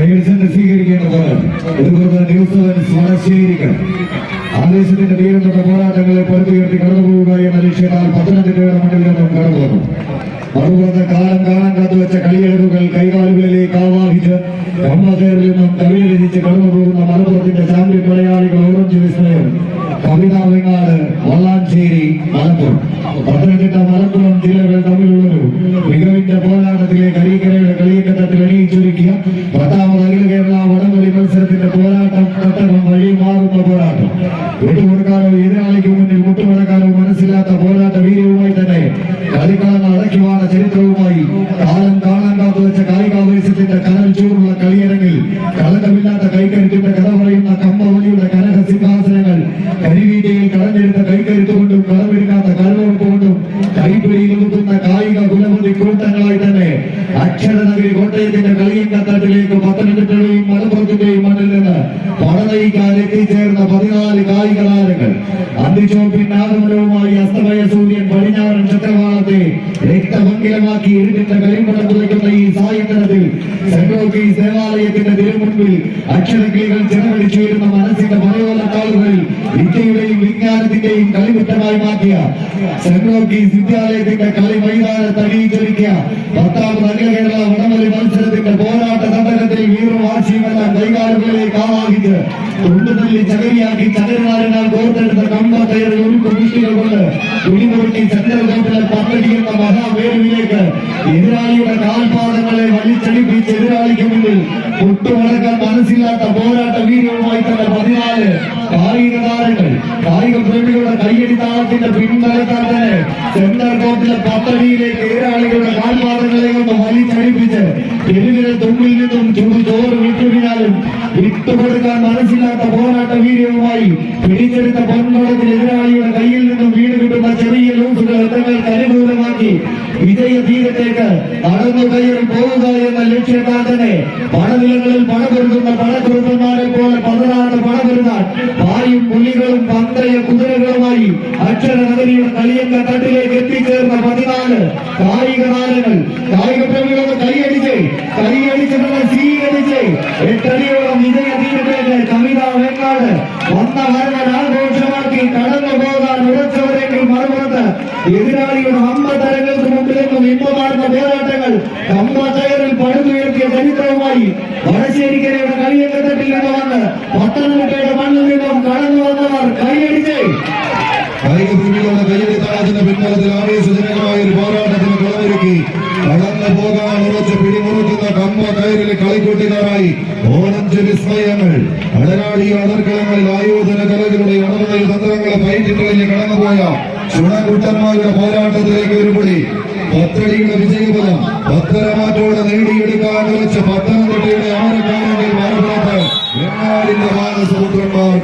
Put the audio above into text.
കൈവരിച്ച് സ്വീകരിക്കേണ്ടത് ഇതുപോലെ ന്യൂസ് വളശ്ശേരികൾ ആവേശത്തിന്റെ വീരങ്ങളുടെ പോരാട്ടങ്ങളെ പടുത്തുയർത്തി കടന്നുപോവുക എന്ന ലക്ഷ്യത്താൽ പത്തനംതിട്ടയുടെ മണ്ണിൽ നിന്നും കടന്നു വന്നു. അതുപോലെ കാലം കാണാൻ കാത്തുവെച്ച കളിയഴകുകൾ കൈകാലുകളിലേക്ക് ആവാഹിച്ച് കമ്മകേറിൽ നിന്നും കവിത രചിച്ച് കടന്നുപോകുന്ന മലപ്പുറത്തിന്റെ ചാമ്പ്യൻ മലയാളികൾ ഓറഞ്ച് വിസ്മയം കവിത വെങ്ങാട് വള്ളാഞ്ചേരി മലപ്പുറം പത്തനംതിട്ട മലപ്പുറം ജില്ലകൾ തമ്മിലുള്ളൊരു മികവിന്റെ പോരാട്ടത്തിലെ കരിക്കരയുടെ കളിയക്കത്തത്തിൽ എണീച്ചൊരുക്കിയ 10ാമത് അഖില കേരള വടംവലി മത്സരത്തിന്റെ പോരാട്ടം തട്ടകം വഴി മാറുന്ന പോരാട്ടം വിട്ടുകൊടുക്കാനോ എതിരാളിക്ക് മുന്നിൽ മുട്ടുമടക്കാനോ മനസ്സില്ലാത്ത പോരാട്ട വീര്യവുമായി തന്നെ കളിക്കളങ്ങൾ അടക്കിവാണ ചരിത്രവുമായി കാലം കാണാൻ കാത്തുവെച്ച കായികാവേശത്തിന്റെ കനൽ ചൂടുള്ള കളിയരങ്ങിൽ കളങ്കമില്ലാത്ത കൈക്കരുത്തിന്റെ കഥ പറയുന്ന കമ്പവലിയുടെ കനക സിംഹാസനങ്ങൾ കരിവീറ്റയിൽ കളഞ്ഞെടുത്ത കൈക്കരുത്തുകൊണ്ടും കളമെടുക്കാത്ത കള്ളോർപ്പുകൊണ്ടും കൈപ്പിടിയിൽ ഒതുക്കുന്ന കായിക കുലപതി കൂട്ടങ്ങളായി തന്നെ അക്ഷരനഗരി കോട്ടയത്തിന്റെ കളിയങ്കത്തട്ടിലേക്ക് പത്തനംതിട്ടയുടെയും മലപ്പുറത്തിന്റെയും മണ്ണിൽ നിന്ന് പടനയിക്കാൻ എത്തിച്ചേർന്ന 14 കായിക താരങ്ങൾ അന്തിച്ചോപ്പിൻ ആഗമനവുമായി അസ്തമയ സൂര്യൻ പടിഞ്ഞാറൻ ചക്രവാളത്തെ രക്തഭംഗിലമാക്കി ഇരുട്ടിന്റെ കരിമ്പടം തുറയ്ക്കുന്ന ഈ സായന്തനത്തിൽ സെന്റ് ദേവാലയത്തിന്റെ തിരുമുൻപിൽ അക്ഷരക്കിളികൾ ചിറകടിച്ചുയരുന്ന മനസ്സിന്റെ പലയോലക്കാളുകളിൽ വിദ്യയുടെയും വിജ്ഞാനത്തിന്റെയും കളിമുറ്റമായി മാറ്റിയ സെന്റ് വിദ്യാലയത്തിന്റെ കളി മൈതാനത്ത് അണിയിച്ചൊരുക്കിയ 10ാമത് അഖില കേരള വടംവലി മത്സരത്തിന്റെ പോരാട്ട തടകത്തിൽ വീറും വാശിയുമെല്ലാം കൈകാലുകളിലേക്ക് ആവാഹിച്ച് തുണ്ടുതല്ലി ചകരിയാക്കി ചകരുകാരനാൽ കോർത്തെടുത്ത കമ്പ കയറി ഒരുക്കും ദൃഷ്ടികൾ കൊണ്ട് തുണിമുറുക്കി സെന്റർ കോട്ടിലെ പത്തടിക്കുന്ന മഹാവേരുവിലേക്ക് എതിരാളിയുടെ കാൽപാദങ്ങളെ വലിച്ചടിപ്പിച്ച് എതിരാളിക്ക് മുന്നിൽ മുട്ടുമടക്കാൻ മനസ്സില്ലാത്ത പോരാട്ട വീര്യവുമായി തന്നെ 14 കായിക താരങ്ങൾ കായിക പ്രേമികളുടെ കയ്യടി താളത്തിന്റെ പിൻബലത്താൽ തന്നെ സെന്റർ കോട്ടിലെ പത്തടിയിലേക്ക് എതിരാളികളുടെ കാൽപാദങ്ങളെ കൊണ്ട് വലിച്ചടിപ്പിച്ച് എതിരെ തുമ്പിൽ നിന്നും ചോറ് വിട്ടുപിന്നാലും വിട്ടുകൊടുക്കാൻ മനസ്സില്ലാത്ത പോരാട്ട വീര്യവുമായി പിടിച്ചെടുത്ത പൊൻകുടത്തിൽ എതിരാളിയുടെ കയ്യിൽ നിന്നും വീട് കിട്ടുന്ന ചെറിയ ലൂസുകൾ എത്രങ്ങൾക്ക് അനുകൂലമാക്കി വിജയ തീരത്തേക്ക് നടന്നു കയറി പോവുക എന്ന ലക്ഷ്യത്താൽ തന്നെ പടനിലങ്ങളിൽ പടപൊരുത്തുന്ന പടക്കുറുപ്പന്മാരെ പോലെ 16 പടപൊരുത്താൻ പായും പുലികളും പന്തയ കുതിരകളുമായി അക്ഷര നഗരിയുടെ കളിയങ്ക തട്ടിലേക്ക് എത്തിച്ചേർന്ന 14 കായിക താരങ്ങൾ കായിക പ്രേമികളുടെ കൈയടിച്ചിട്ടുള്ള സ്വീകരിച്ച് 8 അടിയോളം വിജയ തീരത്തേക്ക് കവിത വെങ്ങാട് വന്ന വരവൻ ആഘോഷമാക്കി കടന്നു പോകാൻ ഉറച്ചവരെങ്കിൽ മറുപുറത്ത് എതിരാളിയുടെ അമ്പതരങ്ങൾക്ക് മുമ്പിൽ നിന്നും ഇമ്പമാർന്ന പോരാട്ടങ്ങൾ കമ്പകയറിൽ പടുത്തുയർത്തിയ ചരിത്രവുമായി വടശ്ശേരിക്കരയുടെ കളിയങ്കത്തട്ടിൽ നിന്ന് വന്ന് പത്തനംതിട്ടയുടെ മണ്ണിൽ നിന്നും കടന്നു വന്നവർ കൈയടിച്ച് കായിക ഭൂമികളുടെ കയ്യടി താളത്തിന്റെ പിൻബലത്തിൽ ആവേശജനകമായ ഒരു പോരാട്ടത്തിന് കളമൊരുക്കി കടന്നു പോകാൻ ഉറച്ച് പിടിമുറുക്കുന്ന കമ്പ കയറിലെ കളിക്കൂട്ടുകാരായി ഓറഞ്ച് വിസ്മയങ്ങൾ അടനാടിയ അതിർക്കളങ്ങളിൽ ആയോധന കലകളുടെ അണുതൽ തന്ത്രങ്ങളെ പയറ്റിക്കളിഞ്ഞ് കടന്നുപോയ ചുണക്കുട്ടന്മാരുടെ പോരാട്ടത്തിലേക്ക് ഒരുപടി 10 അടിയുടെ വിജയബലം 10 മാറ്റോടെ നേടിയെടുക്കാൻ ഉറച്ച് പത്തനംതിട്ടയുടെ ആരക്കാരെങ്കിൽ മലപ്പുറത്ത് വെങ്ങാടിന്റെ മാനസപുത്രന്മാർ